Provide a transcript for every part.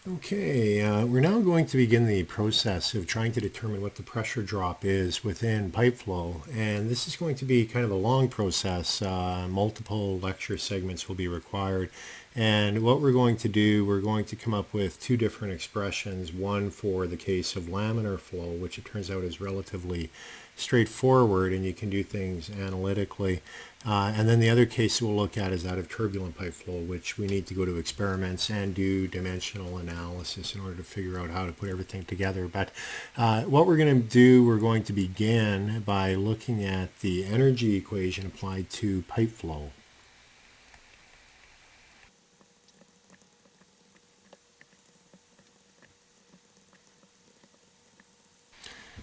Okay, we're now going to begin the process of trying to determine what the pressure drop is within pipe flow. And this is going to be kind of a long process. Multiple lecture segments will be required. And what we're going to do, we're going to come up with two different expressions. One for the case of laminar flow, which it turns out is relatively straightforward and you can do things analytically. And then the other case we'll look at is that of turbulent pipe flow, which we need to go to experiments and do dimensional analysis in order to figure out how to put everything together. But what we're going to do, we're going to begin by looking at the energy equation applied to pipe flow.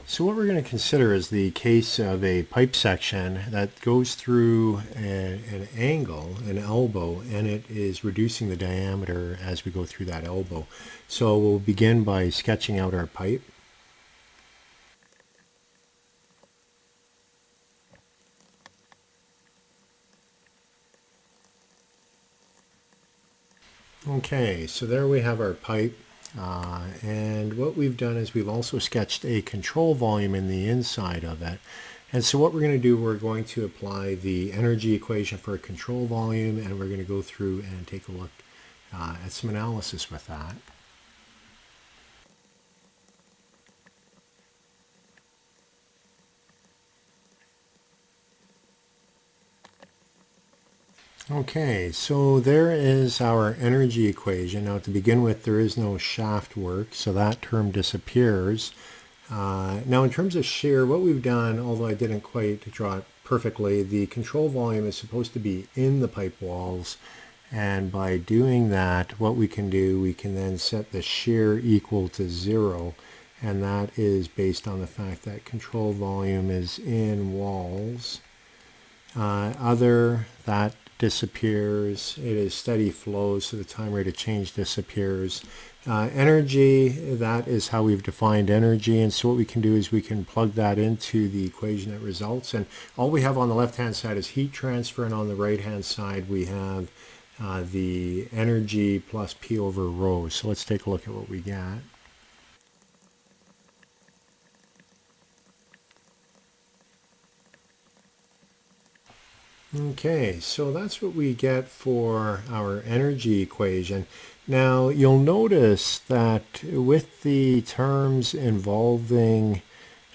So what we're going to consider is the case of a pipe section that goes through an angle, an elbow, and it is reducing the diameter as we go through that elbow. So we'll begin by sketching out our pipe. Okay, so there we have our pipe. And what we've done is we've also sketched a control volume in the inside of it. And so what we're going to do, we're going to apply the energy equation for a control volume, and we're going to go through and take a look at some analysis with that. Okay, so there is our energy equation. Now to begin with, there is no shaft work, so that term disappears. Now in terms of shear, what we've done, although I didn't quite draw it perfectly, the control volume is supposed to be in the pipe walls. And by doing that, what we can do, we can then set the shear equal to 0. And that is based on the fact that control volume is in walls. That disappears. It is steady flow, so the time rate of change disappears. Energy, that is how we've defined energy, and so what we can do is we can plug that into the equation that results, and all we have on the left hand side is heat transfer, and on the right hand side we have the energy plus P over rho. So let's take a look at what we got. Okay, so that's what we get for our energy equation. Now, you'll notice that with the terms involving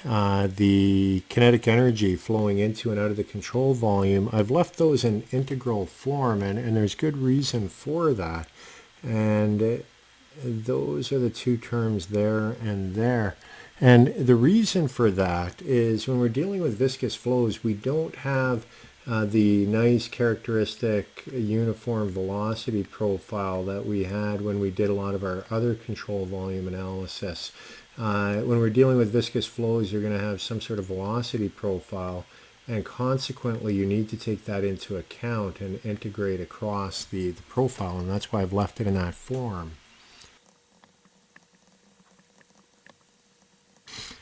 the kinetic energy flowing into and out of the control volume, I've left those in integral form, and there's good reason for that. And those are the two terms there and there. And the reason for that is when we're dealing with viscous flows, we don't have the nice characteristic uniform velocity profile that we had when we did a lot of our other control volume analysis. When we're dealing with viscous flows, you're going to have some sort of velocity profile, and consequently you need to take that into account and integrate across the profile, and that's why I've left it in that form.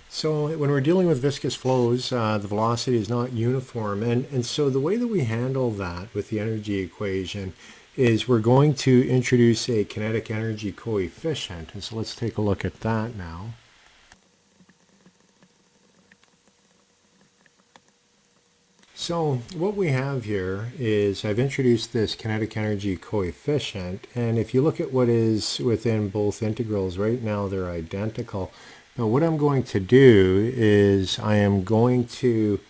So when we're dealing with viscous flows, the velocity is not uniform. And so the way that we handle that with the energy equation is we're going to introduce a kinetic energy coefficient. And so let's take a look at that now. So what we have here is I've introduced this kinetic energy coefficient. And if you look at what is within both integrals, right now they're identical. Now what I'm going to do is I am going to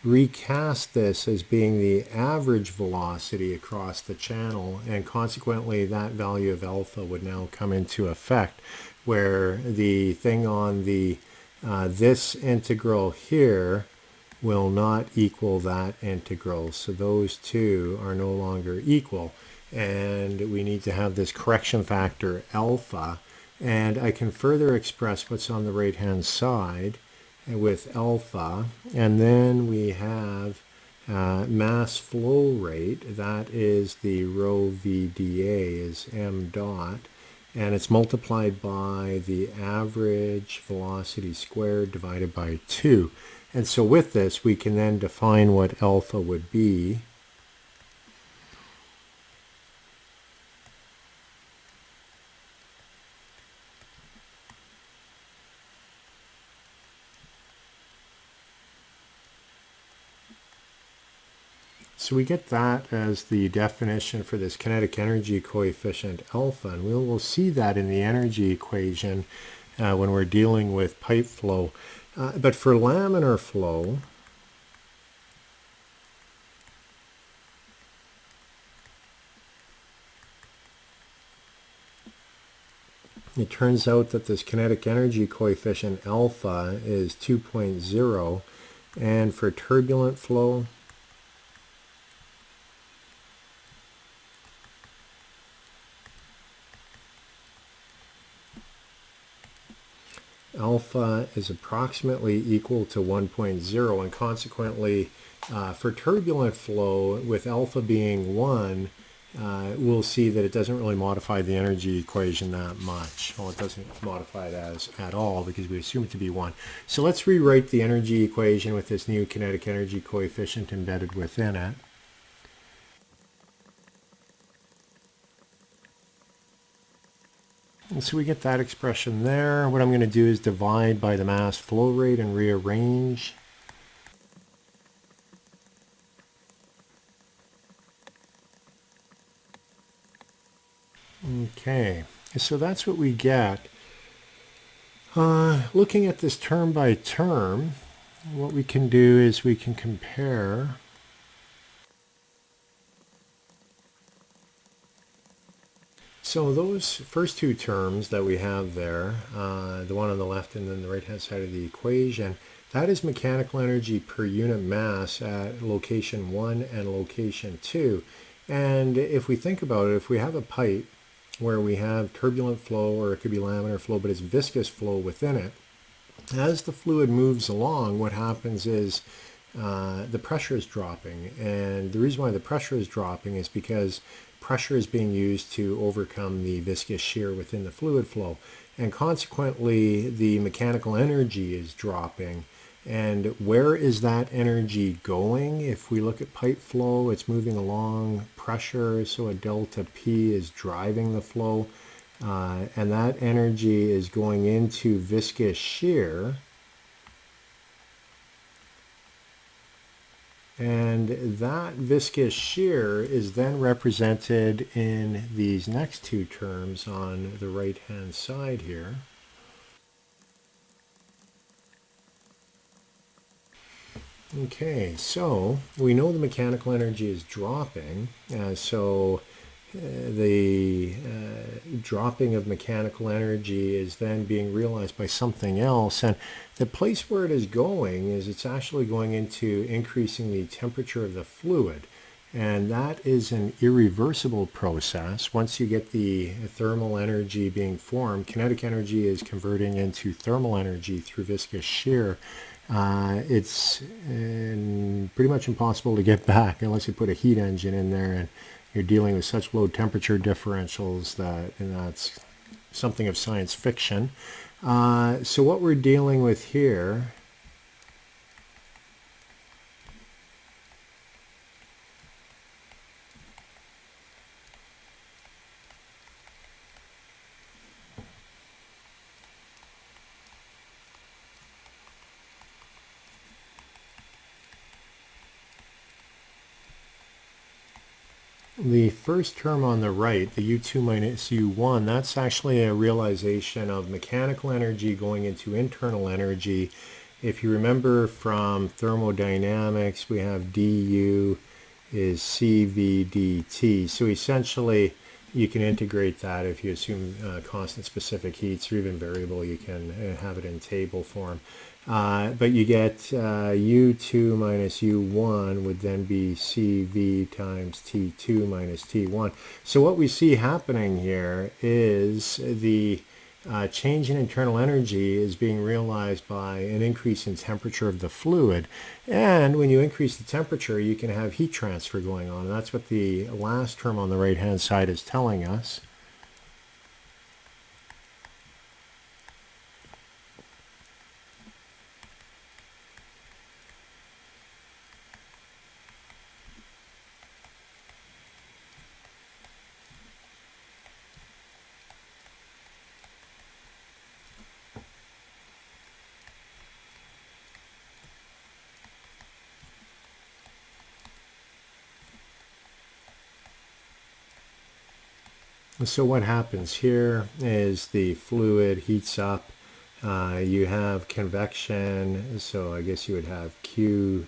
recast this as being the average velocity across the channel, and consequently that value of alpha would now come into effect, where the thing on the this integral here will not equal that integral. So those two are no longer equal, and we need to have this correction factor alpha. And I can further express what's on the right hand side with alpha, and then we have mass flow rate. That is the rho VdA is m dot, and it's multiplied by the average velocity squared divided by 2. And so with this, we can then define what alpha would be. So we get that as the definition for this kinetic energy coefficient alpha, and we'll see that in the energy equation when we're dealing with pipe flow. But for laminar flow, it turns out that this kinetic energy coefficient alpha is 2.0, and for turbulent flow, alpha is approximately equal to 1.0, and consequently for turbulent flow, with alpha being 1, we'll see that it doesn't really modify the energy equation that much. Well, it doesn't modify it as at all because we assume it to be 1. So let's rewrite the energy equation with this new kinetic energy coefficient embedded within it. And so we get that expression there. What I'm going to do is divide by the mass flow rate and rearrange. Okay, so that's what we get. Looking at this term by term, what we can do is we can compare So those first two terms that we have there, the one on the left and then the right-hand side of the equation, that is mechanical energy per unit mass at location 1 and location 2. And if we think about it, if we have a pipe where we have turbulent flow, or it could be laminar flow, but it's viscous flow within it, as the fluid moves along, what happens is the pressure is dropping. And the reason why the pressure is dropping is because pressure is being used to overcome the viscous shear within the fluid flow. And consequently, the mechanical energy is dropping. And where is that energy going? If we look at pipe flow, it's moving along pressure, so a delta P is driving the flow. And that energy is going into viscous shear. And that viscous shear is then represented in these next two terms on the right-hand side here. Okay, so we know the mechanical energy is dropping, the dropping of mechanical energy is then being realized by something else, and the place where it is going is it's actually going into increasing the temperature of the fluid, and that is an irreversible process. Once you get the thermal energy being formed, kinetic energy is converting into thermal energy through viscous shear. It's pretty much impossible to get back unless you put a heat engine in there, and you're dealing with such low temperature differentials that's something of science fiction. So what we're dealing with here the first term on the right, the U2 minus U1, that's actually a realization of mechanical energy going into internal energy. If you remember from thermodynamics, we have du is CV dt. So essentially, you can integrate that if you assume constant specific heats, or even variable, you can have it in table form. But you get U2 minus U1 would then be CV times T2 minus T1. So what we see happening here is the change in internal energy is being realized by an increase in temperature of the fluid. And when you increase the temperature, you can have heat transfer going on. And that's what the last term on the right-hand side is telling us. So what happens here is the fluid heats up. You have convection, so I guess you would have Q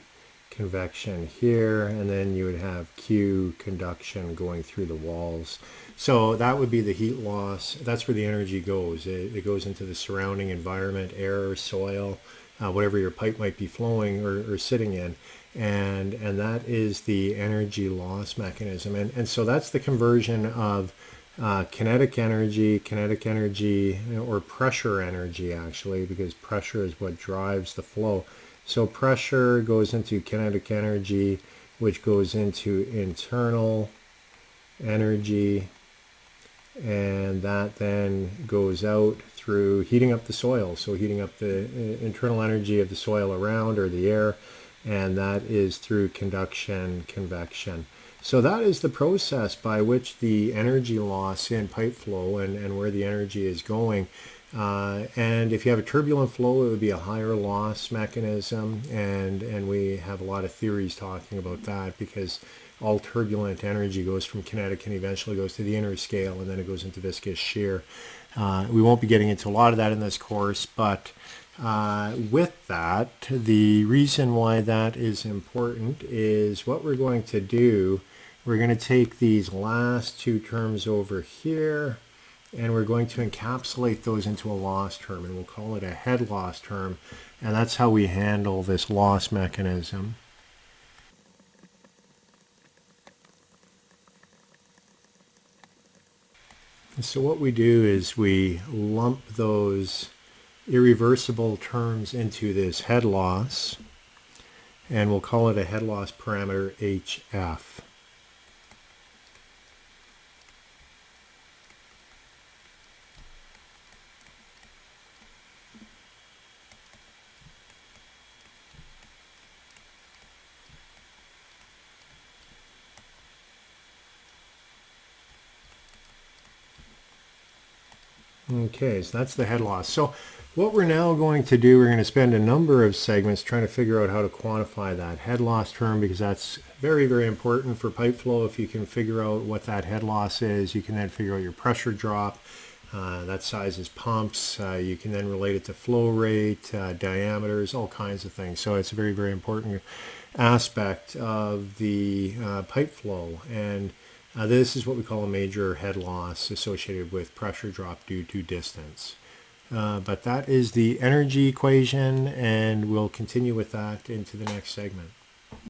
convection here, and then you would have Q conduction going through the walls. So that would be the heat loss. That's where the energy goes. It goes into the surrounding environment, air, soil, whatever your pipe might be flowing or sitting in. And that is the energy loss mechanism. And so that's the conversion of kinetic energy, or pressure energy actually, because pressure is what drives the flow. So pressure goes into kinetic energy, which goes into internal energy, and that then goes out through heating up the soil. So heating up the internal energy of the soil around, or the air, and that is through conduction, convection. So that is the process by which the energy loss in pipe flow and where the energy is going. And if you have a turbulent flow, it would be a higher loss mechanism. And we have a lot of theories talking about that, because all turbulent energy goes from kinetic and eventually goes to the inner scale, and then it goes into viscous shear. We won't be getting into a lot of that in this course, but with that, the reason why that is important is what we're going to do. We're going to take these last two terms over here, and we're going to encapsulate those into a loss term, and we'll call it a head loss term, and that's how we handle this loss mechanism. And so what we do is we lump those irreversible terms into this head loss, and we'll call it a head loss parameter HF. Okay, so that's the head loss. So what we're now going to do, we're going to spend a number of segments trying to figure out how to quantify that head loss term, because that's very, very important for pipe flow. If you can figure out what that head loss is, you can then figure out your pressure drop. That size is pumps. You can then relate it to flow rate, diameters, all kinds of things. So it's a very, very important aspect of the pipe flow. And this is what we call a major head loss associated with pressure drop due to distance. But that is the energy equation, and we'll continue with that into the next segment.